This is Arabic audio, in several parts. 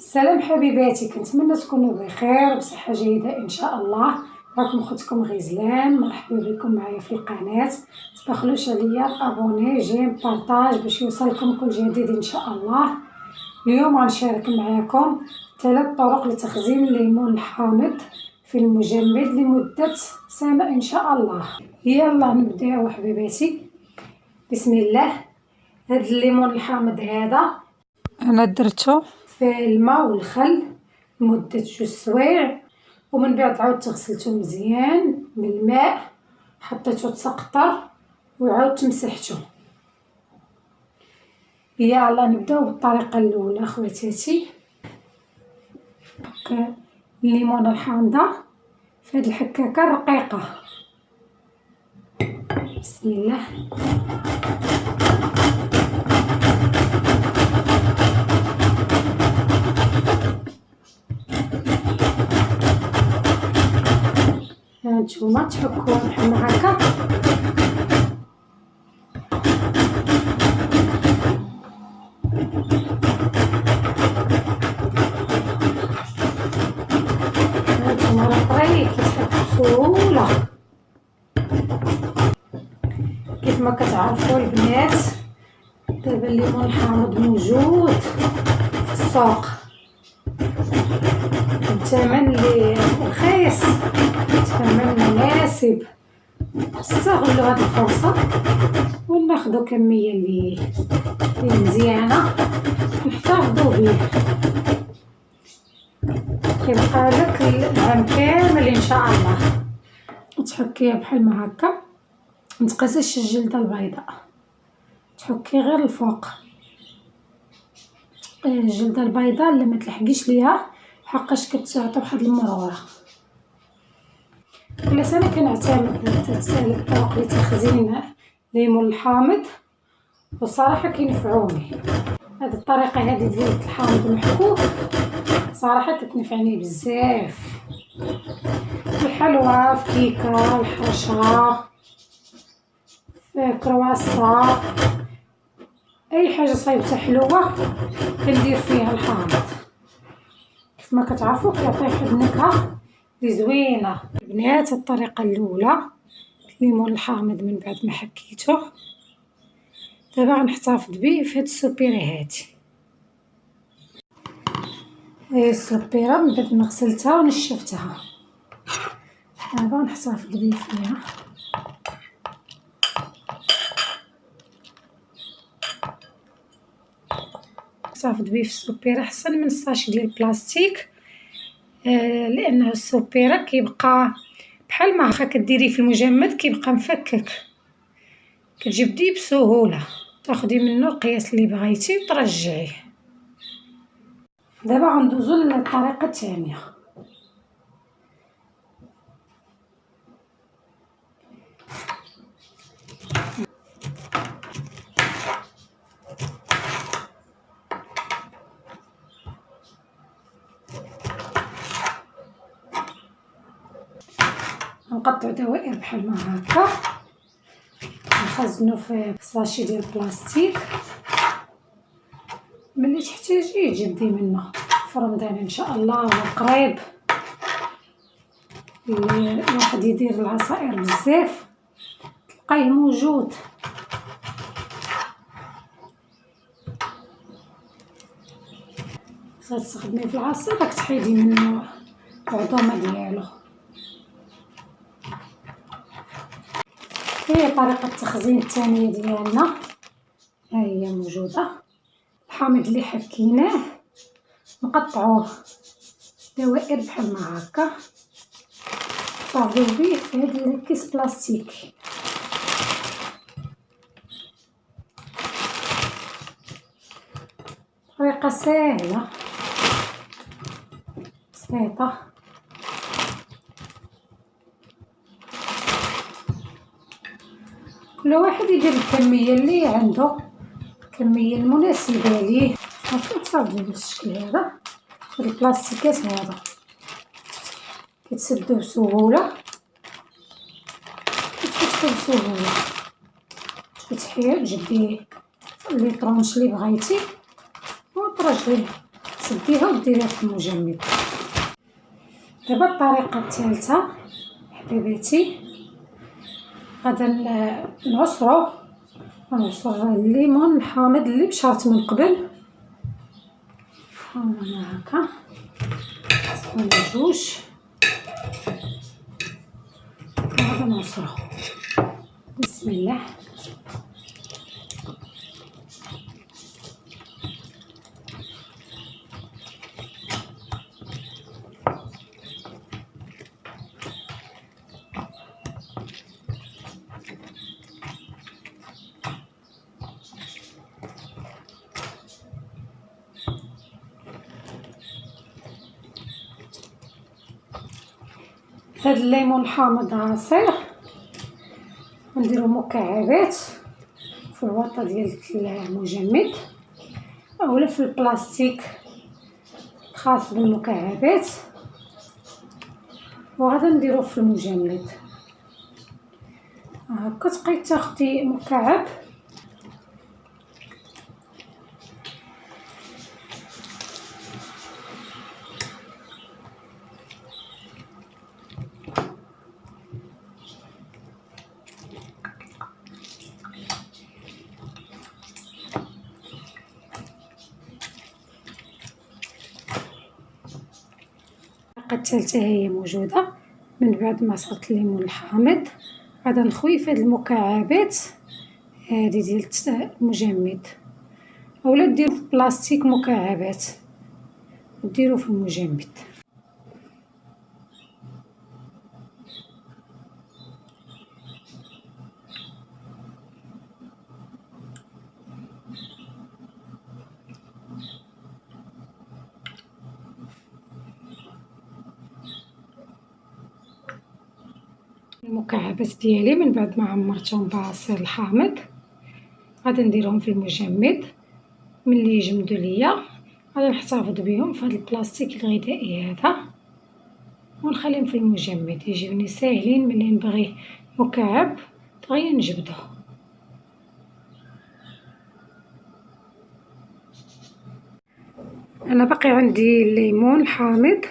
سلام حبيباتي، كنتمنى تكونوا بخير وبصحه جيده ان شاء الله. راكم خوتكم غزلان، مرحبا بكم معايا في القناه. متبخلوش عليا ابوني جيم بارطاج باش يوصلكم كل جديد ان شاء الله. اليوم غنشارك معكم 3 طرق لتخزين الليمون الحامض في المجمد لمده سنه ان شاء الله. يلا نبداو حبيباتي، بسم الله. هاد الليمون الحامض هذا انا درته في الماء والخل لمدة 2 سوايع، ومن بعد عاود غسلته مزيان بالماء، حطيته تسقطر وعاود مسحته. يلا نبداو بالطريقه الاولى خواتاتي. الليمونه الحامضه في هاد الحكاكه الرقيقه، بسم الله. هانتوما تحكوها بحال هكا، هانتوما راه طريق كيتحك بسهوله. كيف ما كتعرفوا البنات، دابا الليمون الحامض موجود في السوق الثمن اللي رخيص، الثمن مناسب. استغلوا هذه الفرصه وناخذوا كميه اللي مزيانه نحتفظوا به، كيبقى لك العام كامل ان شاء الله. تحكيها بحال ما هكا، متقاسيش الجلده البيضاء، تحكي غير الفوق. الجلده البيضاء اللي ما تلحقيش ليها حقاش كتعطي واحد المراره. كل سنه كنعتمد الطرق لتخزين الليمون الحامض، وصراحه كينفعوني. هذه الطريقه هذه ديال الحامض المحكوك صراحه كتنفعني بزاف في الحلوى، في كيكه، الحرشه، في كرواسون، اي حاجه صايبته حلوه كندير فيها الحامض. كيف ما كتعرفوا كيعطي واحد النكهه اللي زوينه. البنات الطريقه الاولى الليمون الحامض من بعد ما حكيته، دابا غنحتفظ به في هاد السوبيره هادي. هاي السوبيره من بعد ما غسلتها ونشفتها، دابا غنحتفظ به فيها. نحتفظ به في السوبيره احسن من الساشي ديال البلاستيك، لانه السوبيره كيبقى بحال ما واخا كديريه في المجمد كيبقى مفكك، كتجبديه بسهوله، تاخدي منه القياس اللي بغيتي وترجعيه. دابا غندوزو للطريقه الثانيه. نقطعو دوائر بحال ما هكا، نخزنو في ساشي ديال البلاستيك، ملي تحتاجيه تجبدي منه في رمضان ان شاء الله ولا قريب. الواحد يدير العصائر بزاف تلقايه موجود. تستخدميه في العصير راك تحيدي منه العظومه ديالو. هي طريقه التخزين الثانيه ديالنا، ها هي موجوده. الحامض اللي حكيناه نقطعوه دوائر بحال ما هكا، نحتفظوا به في هذا الكيس بلاستيك. طريقه سهله بسيطه. كل واحد يدير الكميه اللي عنده، الكميه المناسبه ليه. صافي تصاوبوا بالشكل هذا. هاد البلاستيكات هذا كيتسدو بسهوله، كتفتحو بسهوله، تفتحيه تجبديه لي طرونش اللي بغيتي وترجعيه تسديها وديريها في المجمد. دابا الطريقه الثالثه حبيباتي، غادا نعصر الليمون الحامض اللي بشرت من قبل. هانا هكا نصبو جوج، غادا نعصرو. بسم الله. هاد الليمون الحامض عصير نديرو مكعبات في الواطه ديال المجمد اولا في البلاستيك خاص بالمكعبات، وغادا نديروه في المجمد هكا. تبقاي تاخدي مكعب الثالثه هي موجوده. من بعد ما صرت الليمون الحامض غادا نخوي في هاد المكعبات هادي ديال المجمد، اولا ديرو في بلاستيك مكعبات وديرو في المجمد. المكعبات ديالي من بعد ما عمرتهم بعصير الحامض غادي نديرهم في المجمد. ملي يجمدوا ليا غادي نحتفظ بهم في هذا البلاستيك الغذائي هذا ونخليهم في المجمد، يجيوني ساهلين ملي نبغي مكعب دغيا نجبدو. انا باقي عندي الليمون الحامض،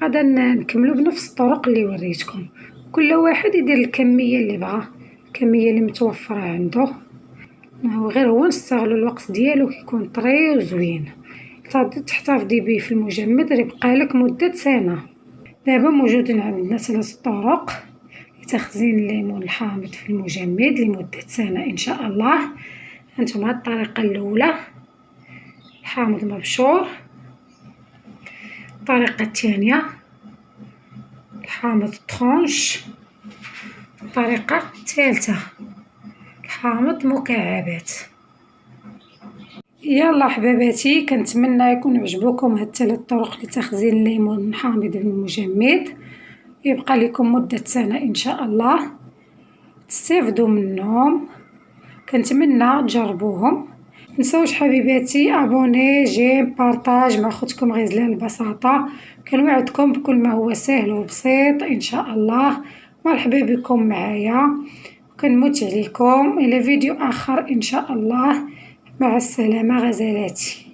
غادا نكملو بنفس الطرق اللي وريتكم. كل واحد يدير الكميه اللي بغا، الكميه اللي متوفره عنده، غير هو نستغلو الوقت ديالو كيكون طري وزوين. تحتفظي به في المجمد يبقى لك مده سنه. دابا موجودين عندنا 3 طرق لتخزين الليمون الحامض في المجمد لمده سنه ان شاء الله. هانتوما الطريقه الاولى الحامض مبشور، الطريقه الثانيه الحامض طرونش، الطريقه الثالثه الحامض مكعبات. يلا حباباتي، كنتمنى يكون عجبوكم هاد 3 طرق لتخزين الليمون الحامض في المجمد، يبقى لكم مده سنه ان شاء الله، تستافدوا منهم. كنتمنى تجربوهم. متنساوش حبيباتي ابوني جيم بارطاج مع خوتكم غزلان البساطه. كنوعدكم بكل ما هو سهل وبسيط ان شاء الله. مرحبا بكم معايا، كنموت عليكم. الى فيديو اخر ان شاء الله. مع السلامه غزالاتي.